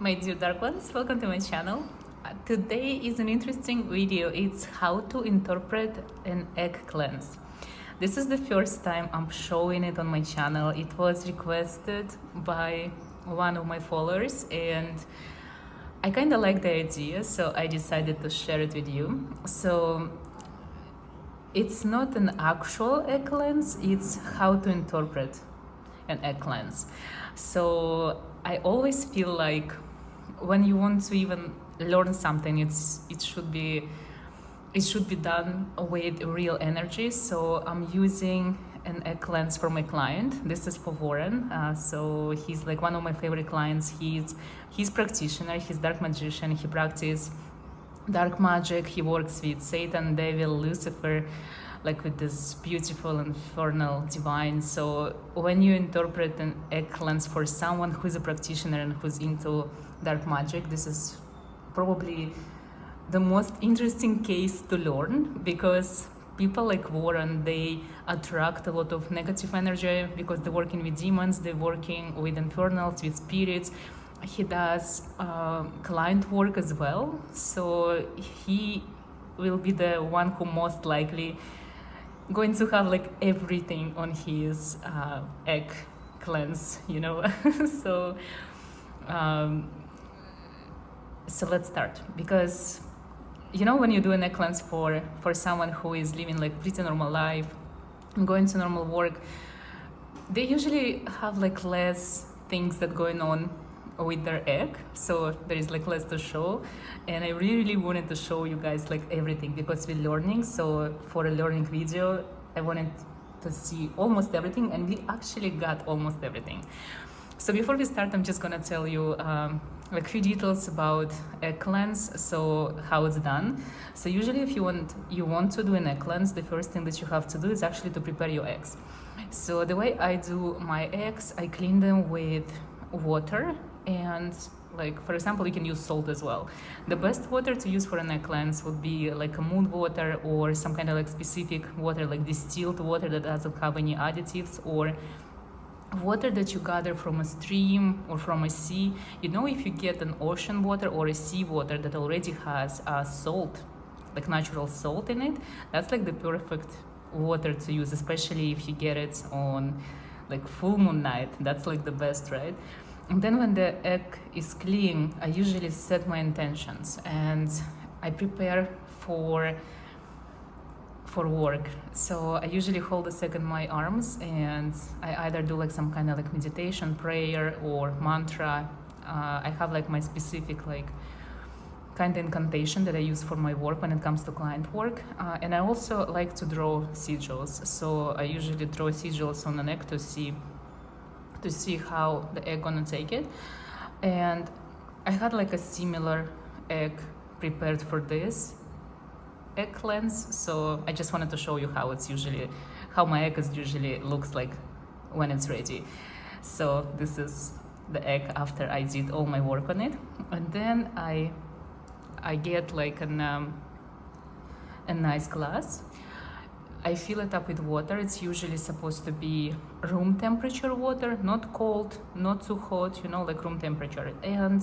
My dear dark ones, welcome to my channel. Today is an interesting video. It's how to interpret an egg cleanse. This is the first time I'm showing it on my channel. It was requested by one of my followers and I kind of like the idea, so I decided to share it with you. So it's not an actual egg cleanse, it's how to interpret an egg cleanse. So I always feel like when you want to even learn something, it should be done with real energy. So I'm using an egg cleanse for my client. This is for Warren. So he's like one of my favorite clients. He's practitioner, he's dark magician, he practices dark magic, he works with Satan, devil, Lucifer, like with this beautiful infernal divine. So when you interpret an egg cleanse for someone who's a practitioner and who's into dark magic, this is probably the most interesting case to learn, because people like Warren, they attract a lot of negative energy because they're working with demons, they're working with infernals, with spirits. He does client work as well, so he will be the one who most likely going to have like everything on his egg cleanse, you know. so so let's start, because you know, when you do an egg cleanse for someone who is living like pretty normal life, going to normal work, they usually have like less things that going on with their egg, so there is like less to show. And I really wanted to show you guys like everything, because we're learning. So for a learning video, I wanted to see almost everything, and we actually got almost everything. So before we start, I'm just gonna tell you like few details about egg cleanse, so how it's done. So usually if you want to do an egg cleanse, the first thing that you have to do is actually to prepare your eggs. So the way I do my eggs, I clean them with water, and like, for example, you can use salt as well. The best water to use for an egg cleanse would be like a moon water, or some kind of like specific water, like distilled water that doesn't have any additives, or water that you gather from a stream or from a sea. You know, if you get an ocean water or a sea water that already has salt, like natural salt in it, that's like the perfect water to use, especially if you get it on like full moon night. That's like the best, right? And then when the egg is clean, I usually set my intentions and I prepare for work. So I usually hold a second my arms, and I either do like some kind of like meditation, prayer, or mantra. I have like my specific like kind of incantation that I use for my work when it comes to client work. And I also like to draw sigils. So I usually draw sigils on an egg to see how the egg gonna take it. And I had like a similar egg prepared for this egg cleanse, so I just wanted to show you how my egg usually looks like when it's ready. So this is the egg after I did all my work on it, and then I get like a nice glass. I fill it up with water. It's usually supposed to be room temperature water, not cold, not too hot, you know, like room temperature. And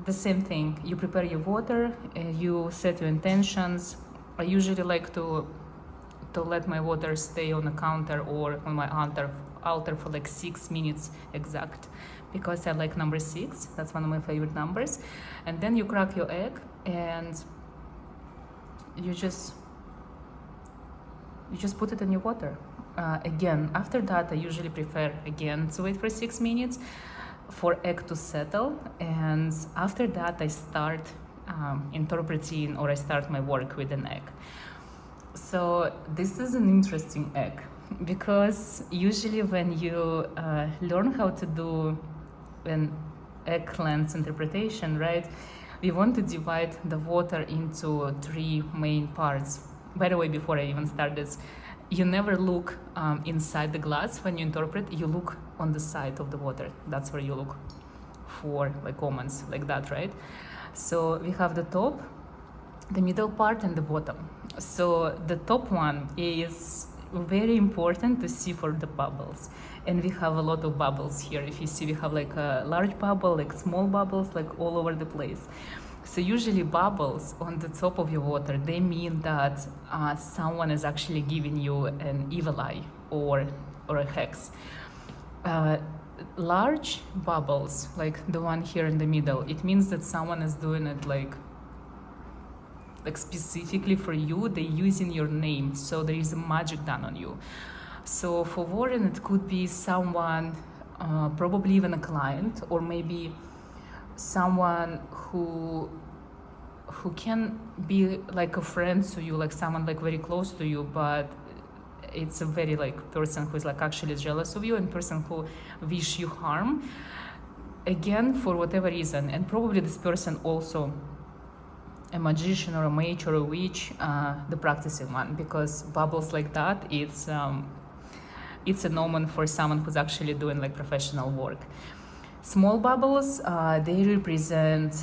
the same thing, you prepare your water, you set your intentions. I usually like to let my water stay on the counter or on my altar for like 6 minutes exact, because I like number 6. That's one of my favorite numbers. And then you crack your egg, and you just put it in your water. Again, after that, I usually prefer again to wait for 6 minutes for egg to settle, and after that I start interpreting, or I start my work with an egg. So this is an interesting egg, because usually when you learn how to do an egg cleanse interpretation, right, we want to divide the water into 3 main parts. By the way, before I even start this, you never look inside the glass when you interpret. You look on the side of the water. That's where you look for like omens, like that, right? So we have the top, the middle part, and the bottom. So the top one is very important to see for the bubbles. and we have a lot of bubbles here. If you see, we have like a large bubble, like small bubbles, like all over the place. So usually bubbles on the top of your water, they mean that someone is actually giving you an evil eye or a hex. Large bubbles, like the one here in the middle, it means that someone is doing it like specifically for you. They're using your name, so there is a magic done on you. So for Warren, it could be someone, probably even a client, or maybe someone who can be like a friend to you, like someone like very close to you, but it's a very like person who is like actually jealous of you and person who wish you harm, again, for whatever reason. And probably this person also a magician or a mage or a witch, the practicing one, because bubbles like that, it's a nomen for someone who's actually doing like professional work. Small bubbles, they represent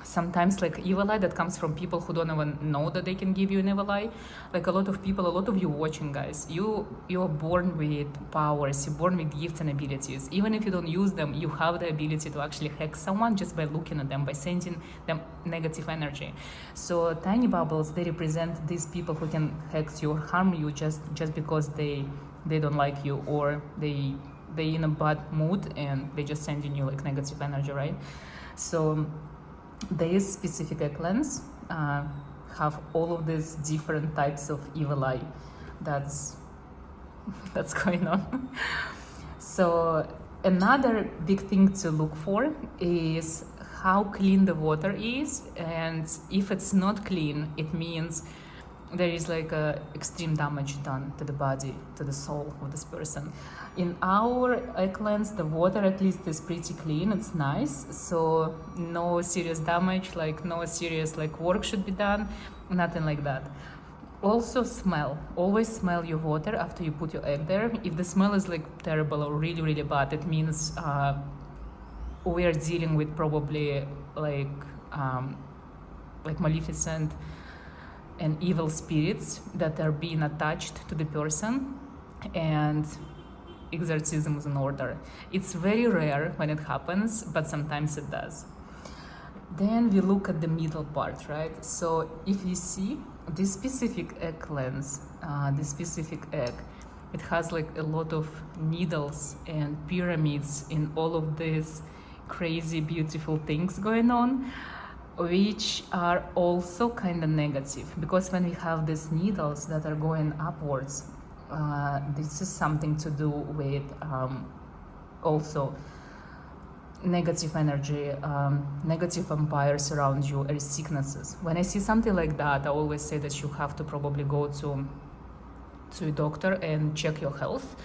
sometimes like evil eye that comes from people who don't even know that they can give you an evil eye. Like a lot of people, a lot of you watching, guys, you are born with powers, you're born with gifts and abilities. Even if you don't use them, you have the ability to actually hack someone just by looking at them, by sending them negative energy. So tiny bubbles, they represent these people who can hack you or harm you just because they don't like you, or they in a bad mood and they just sending you like negative energy, right? So these specific eggplants have all of these different types of evil eye that's going on. So another big thing to look for is how clean the water is, and if it's not clean, it means there is like a extreme damage done to the body, to the soul of this person. In our eggplants, the water at least is pretty clean, it's nice, so no serious damage, like no serious like work should be done, nothing like that. Also smell, always smell your water after you put your egg there. If the smell is like terrible or really, really bad, it means we are dealing with probably like maleficent and evil spirits that are being attached to the person, and exorcism is in order. It's very rare when it happens, but sometimes it does. Then we look at the middle part, right? So if you see this specific egg cleanse, this specific egg, it has like a lot of needles and pyramids in all of these crazy, beautiful things going on, which are also kind of negative, because when we have these needles that are going upwards, this is something to do with also negative energy, negative vampires around you, or sicknesses. When I see something like that, I always say that you have to probably go to a doctor and check your health,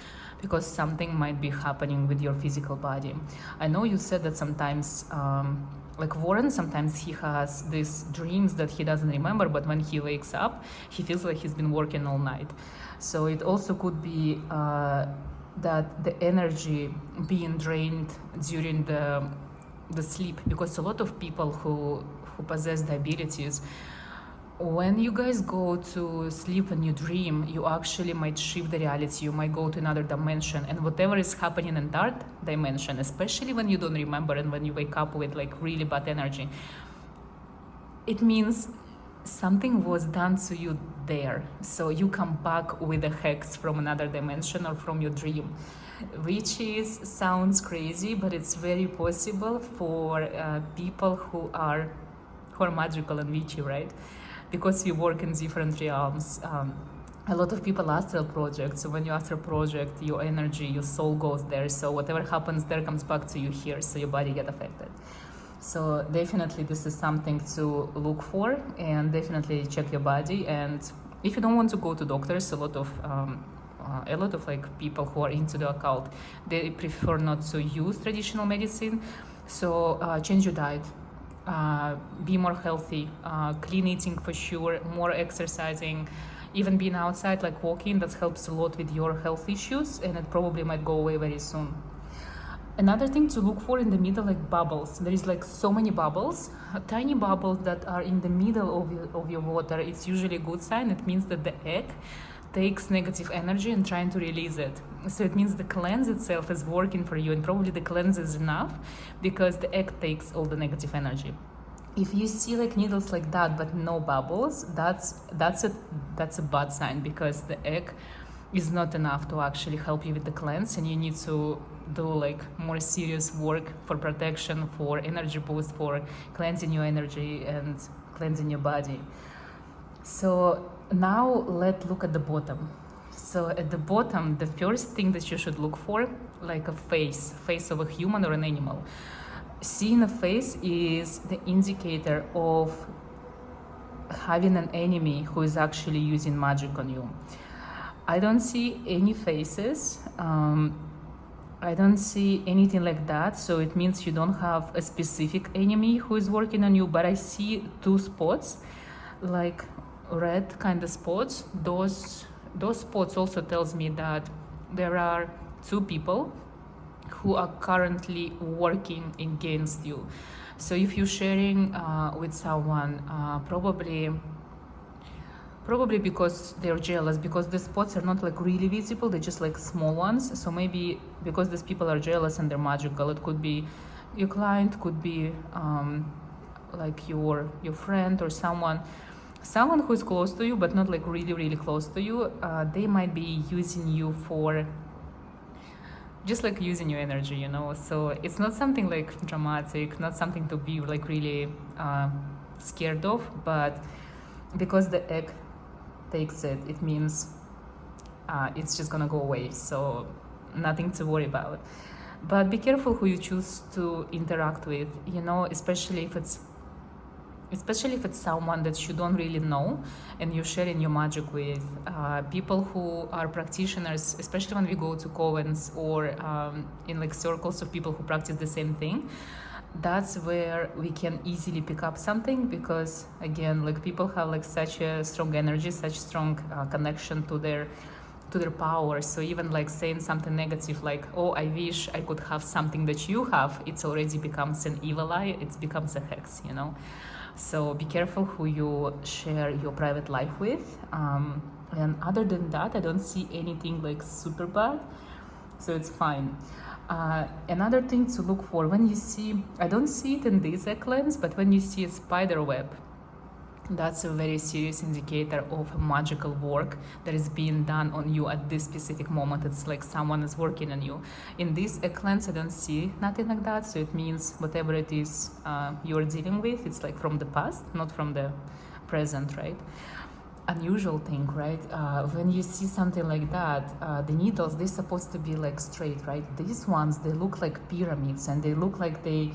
because something might be happening with your physical body. I know you said that sometimes like Warren, sometimes he has these dreams that he doesn't remember, but when he wakes up, he feels like he's been working all night. So it also could be that the energy being drained during the sleep, because a lot of people who possess the abilities, when you guys go to sleep and you dream, you actually might shift the reality, you might go to another dimension, and whatever is happening in that dimension, especially when you don't remember and when you wake up with like really bad energy, it means something was done to you there. So you come back with a hex from another dimension or from your dream, which sounds crazy, but it's very possible for people who are magical and witchy, right? Because we work in different realms. A lot of people astral project. So when you astral project, your energy, your soul goes there. So whatever happens there comes back to you here. So your body get affected. So definitely this is something to look for, and definitely check your body. And if you don't want to go to doctors, a lot of like people who are into the occult, they prefer not to use traditional medicine. So change your diet. Be more healthy, clean eating for sure, more exercising, even being outside, like walking, that helps a lot with your health issues, and it probably might go away very soon. Another thing to look for in the middle, like bubbles. There is like so many bubbles, tiny bubbles that are in the middle of your water. It's usually a good sign. It means that the egg takes negative energy and trying to release it. So it means the cleanse itself is working for you, and probably the cleanse is enough because the egg takes all the negative energy. If you see like needles like that but no bubbles, that's a bad sign, because the egg is not enough to actually help you with the cleanse, and you need to do like more serious work for protection, for energy boost, for cleansing your energy and cleansing your body. So now let's look at the bottom. So at the bottom, the first thing that you should look for, like a face of a human or an animal. Seeing a face is the indicator of having an enemy who is actually using magic on you. I don't see any faces. I don't see anything like that, so it means you don't have a specific enemy who is working on you, but I see two spots, like red kind of spots. Those spots also tells me that there are two people who are currently working against you. So if you're sharing with someone, probably because they're jealous, because the spots are not like really visible, they're just like small ones. So maybe because these people are jealous and they're magical, it could be your client, could be like your friend, or someone who is close to you but not like really close to you. They might be using you for just like using your energy, you know. So it's not something like dramatic, not something to be like really scared of, but because the egg takes it, it means it's just gonna go away, so nothing to worry about. But be careful who you choose to interact with, you know, especially if it's someone that you don't really know and you're sharing your magic with. People who are practitioners, especially when we go to covens or in like circles of people who practice the same thing, that's where we can easily pick up something, because again, like people have like such a strong energy, such strong connection to their power. So even like saying something negative like, oh, I wish I could have something that you have, it's already becomes an evil eye, it becomes a hex, you know. So be careful who you share your private life with. And other than that, I don't see anything like super bad, so it's fine. Another thing to look for when you see, I don't see it in this egg lens, but when you see a spider web, that's a very serious indicator of magical work that is being done on you at this specific moment. It's like someone is working on you. In this egg lens, I don't see nothing like that, so it means whatever it is you're dealing with, it's like from the past, not from the present, right? Unusual thing, right? When you see something like that, the needles, they're supposed to be like straight, right? These ones, they look like pyramids, and they look like they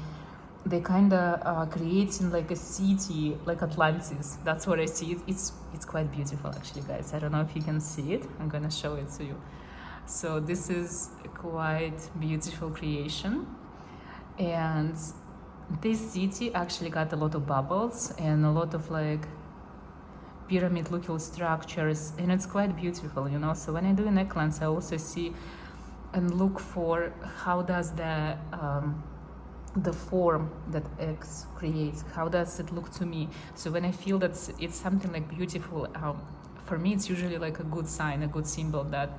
kind of creating like a city, like Atlantis. That's what I see. It's quite beautiful, actually, guys. I don't know if you can see it. I'm gonna show it to you. So this is a quite beautiful creation, and this city actually got a lot of bubbles and a lot of like pyramid looking structures, and it's quite beautiful, you know. So when I do an egg lens, I also see and look for how does the form that eggs creates, how does it look to me. So when I feel that it's something like beautiful, for me it's usually like a good sign, a good symbol that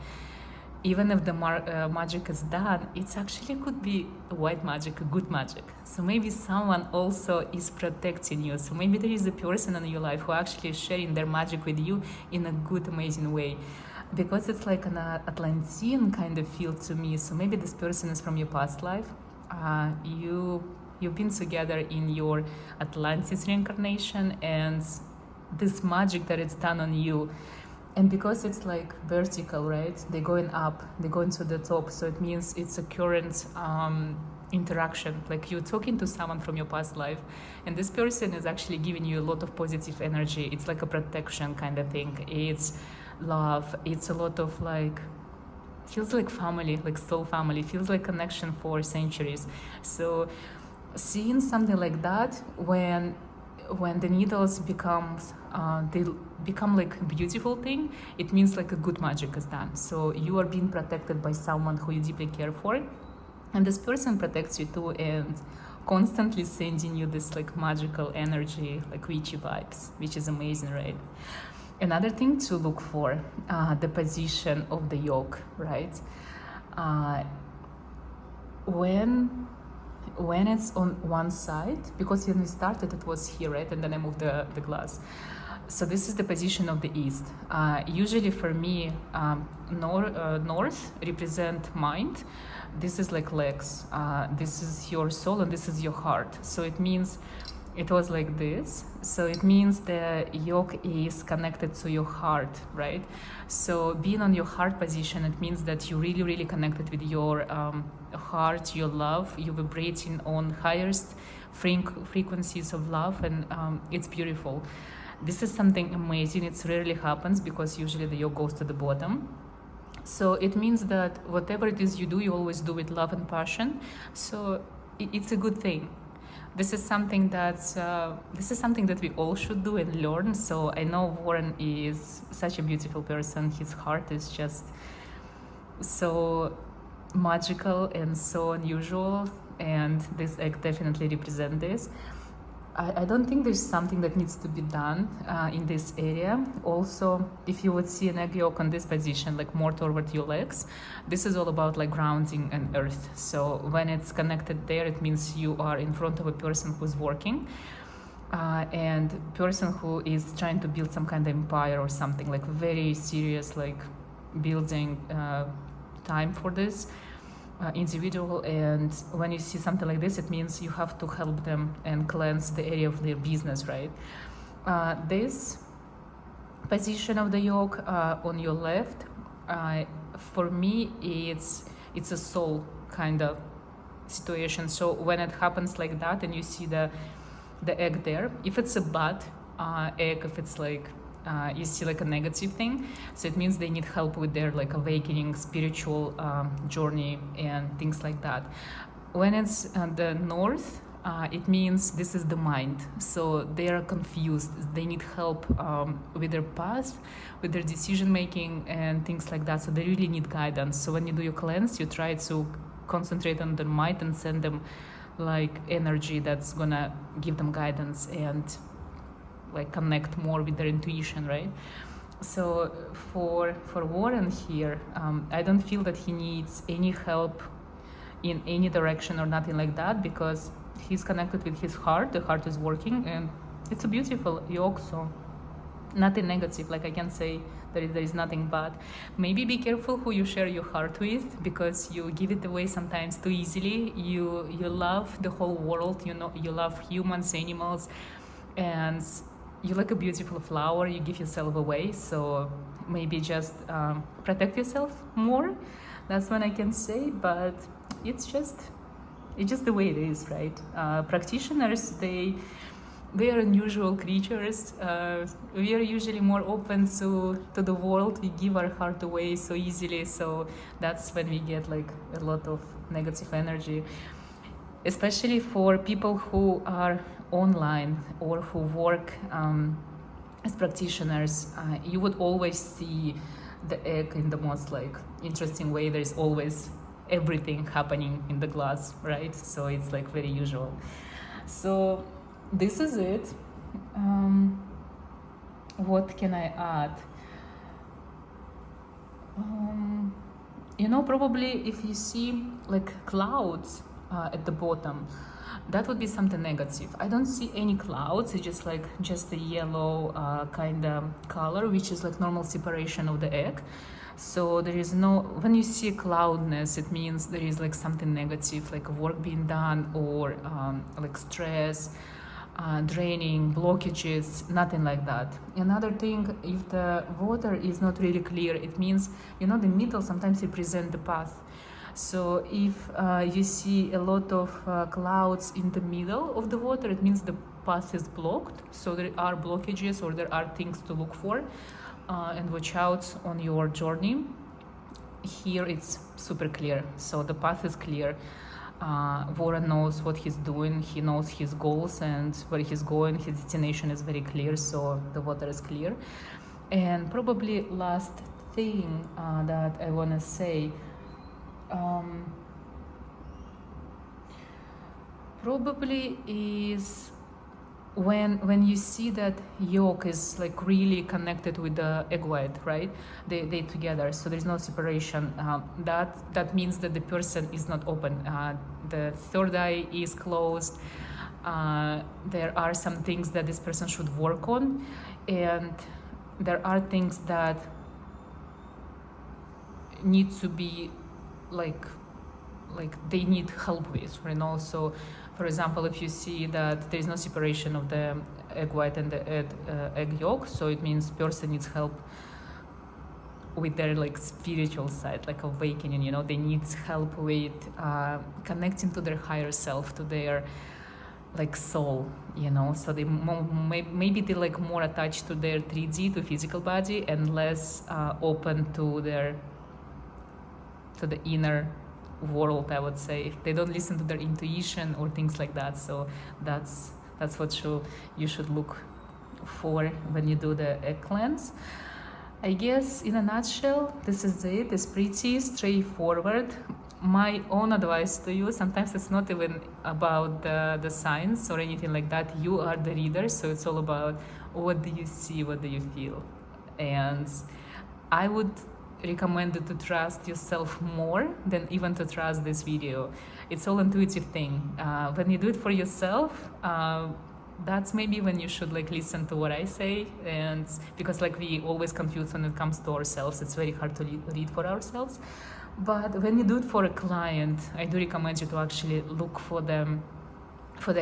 even if the magic is done, it's actually could be white magic, a good magic. So maybe someone also is protecting you. So maybe there is a person in your life who actually is sharing their magic with you in a good, amazing way. Because it's like an Atlantean kind of feel to me. So maybe this person is from your past life. You've been together in your Atlantis reincarnation, and this magic that it's done on you. And because it's like vertical, right? They're going up, they're going to the top. So it means it's a current interaction. Like you're talking to someone from your past life, and this person is actually giving you a lot of positive energy. It's like a protection kind of thing. It's love. It's a lot of like, feels like family, like soul family. Feels like connection for centuries. So seeing something like that, when the needles becomes they become like a beautiful thing, it means like a good magic is done. So you are being protected by someone who you deeply care for, and this person protects you too, and constantly sending you this like magical energy, like witchy vibes, which is amazing, right? Another thing to look for, the position of the yolk, right? Uh, when it's on one side, because when we started it was here, right, and then I moved the glass. So this is the position of the east. Usually for me, north represent mind. This is like legs. This is your soul and this is your heart. So it means it was like this. So it means the yolk is connected to your heart, right? So being on your heart position, it means that you really, really connected with your heart, your love. You're vibrating on highest frequencies of love, and it's beautiful. This is something amazing. It rarely happens because usually the yolk goes to the bottom. So it means that whatever it is you do, you always do with love and passion. So it's a good thing. This is something that we all should do and learn. So I know Warren is such a beautiful person. His heart is just so magical and so unusual, and this egg definitely represents this. I don't think there's something that needs to be done in this area. Also, if you would see an egg yolk on this position, like more toward your legs, this is all about like grounding and earth. So when it's connected there, it means you are in front of a person who's working, and person who is trying to build some kind of empire or something, like very serious, like building time for this individual. And when you see something like this, it means you have to help them and cleanse the area of their business, right? This position of the yolk on your left, for me, it's a soul kind of situation. So when it happens like that and you see the egg there, if it's a bad egg, if it's like you see like a negative thing, so it means they need help with their like awakening spiritual journey and things like that. When it's the north, it means this is the mind, so they are confused, they need help with their past, with their decision making and things like that, so they really need guidance. So when you do your cleanse, you try to concentrate on their mind and send them like energy that's gonna give them guidance and like connect more with their intuition, right? So for Warren here, I don't feel that he needs any help in any direction or nothing like that, because he's connected with his heart. The heart is working, and it's a beautiful yolk. So nothing negative. Like I can say there is nothing bad. Maybe be careful who you share your heart with, because you give it away sometimes too easily. You love the whole world. You know, you love humans, animals, and you're like a beautiful flower. You give yourself away, so maybe just protect yourself more. That's what I can say. But it's just the way it is, right? Practitioners, they are unusual creatures. We are usually more open to the world. We give our heart away so easily, so that's when we get like a lot of negative energy, especially for people who are online or who work as practitioners. You would always see the egg in the most like interesting way. There's always everything happening in the glass, right? So it's like very usual. So this is it. What can I add? You know, probably if you see like clouds at the bottom, that would be something negative. I don't see any clouds. It's just a yellow kind of color, which is like normal separation of the egg. So there is no, when you see cloudness, it means there is like something negative, like work being done, or like stress, draining, blockages, nothing like that. Another thing, if the water is not really clear, it means, you know, the middle sometimes represent the path. So if you see a lot of clouds in the middle of the water, it means the path is blocked. So there are blockages, or there are things to look for and watch out on your journey. Here it's super clear, so the path is clear. Warren knows what he's doing, he knows his goals and where he's going, his destination is very clear, so the water is clear. And probably last thing that I want to say, probably is when you see that yolk is like really connected with the egg white, right? They together, so there's no separation. That means that the person is not open. The third eye is closed. There are some things that this person should work on, and there are things that need to be like they need help with, you know. So for example, if you see that there is no separation of the egg white and the egg yolk, so it means person needs help with their like spiritual side, like awakening, you know. They need help with connecting to their higher self, to their like soul, you know. So they maybe they're like more attached to their 3D, to physical body, and less open to the inner world, I would say. They don't listen to their intuition or things like that. So that's what you should look for when you do the egg cleanse. I guess in a nutshell, this is it. It's pretty straightforward. My own advice to you, sometimes it's not even about the science or anything like that. You are the reader, so it's all about what do you see, what do you feel. And I would recommend you to trust yourself more than even to trust this video. It's all intuitive thing. When you do it for yourself, that's maybe when you should like listen to what I say, and because like we always confuse when it comes to ourselves. It's very hard to read for ourselves. But when you do it for a client, I do recommend you to actually look for the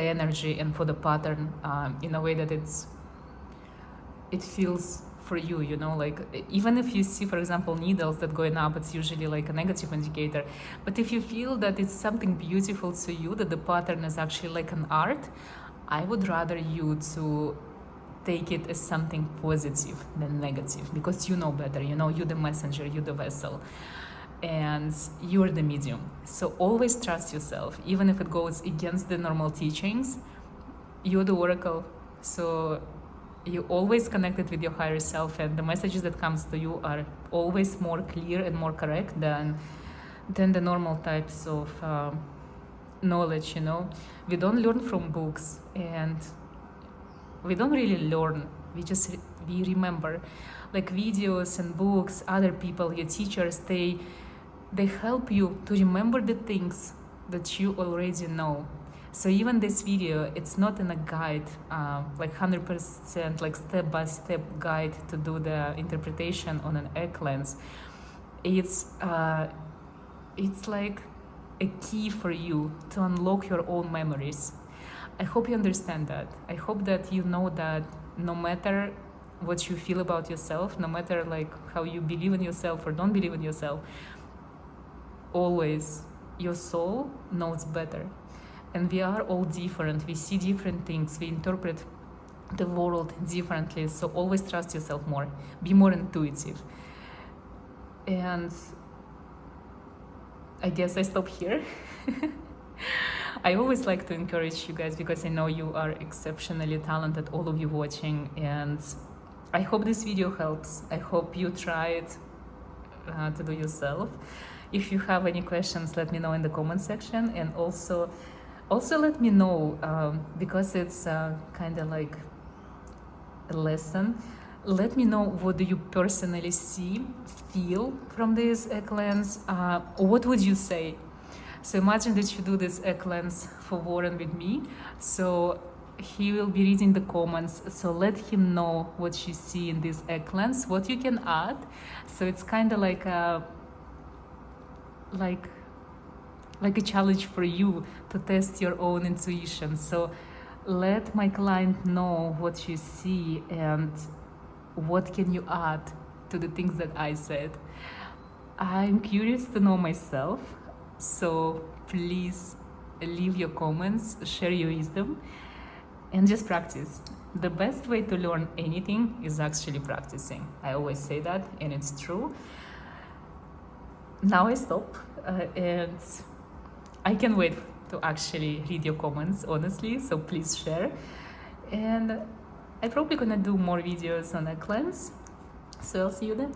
energy and for the pattern in a way that it feels for you, you know. Like even if you see, for example, needles that going up, it's usually like a negative indicator. But if you feel that it's something beautiful to you, that the pattern is actually like an art, I would rather you to take it as something positive than negative, because you know better, you know. You're the messenger, you're the vessel, and you're the medium. So always trust yourself, even if it goes against the normal teachings. You're the oracle, so you always connected with your higher self, and the messages that comes to you are always more clear and more correct than the normal types of knowledge, you know. We don't learn from books, and we don't really learn, we remember. Like videos and books, other people, your teachers, they help you to remember the things that you already know. So even this video, it's not in a guide, like 100% like step-by-step guide to do the interpretation on an egg cleanse. It's like a key for you to unlock your own memories. I hope you understand that. I hope that you know that no matter what you feel about yourself, no matter like how you believe in yourself or don't believe in yourself, always your soul knows better. And we are all different. We see different things. We interpret the world differently. So always trust yourself more. Be more intuitive. And I guess I stop here. I always like to encourage you guys, because I know you are exceptionally talented, all of you watching. And I hope this video helps. I hope you try it to do yourself. If you have any questions, let me know in the comment section. And also let me know, because it's kind of like a lesson. Let me know, what do you personally see, feel from this egg cleanse? What would you say? So imagine that you do this egg cleanse for Warren with me. So he will be reading the comments. So let him know what you see in this egg cleanse, what you can add. So it's kind of like a challenge for you to test your own intuition. So let my client know what you see and what can you add to the things that I said. I'm curious to know myself, so please leave your comments, share your wisdom, and just practice. The best way to learn anything is actually practicing. I always say that, and it's true. Now I stop, and I can wait to actually read your comments, honestly, so please share. And I'm probably gonna do more videos on a cleanse, so I'll see you then.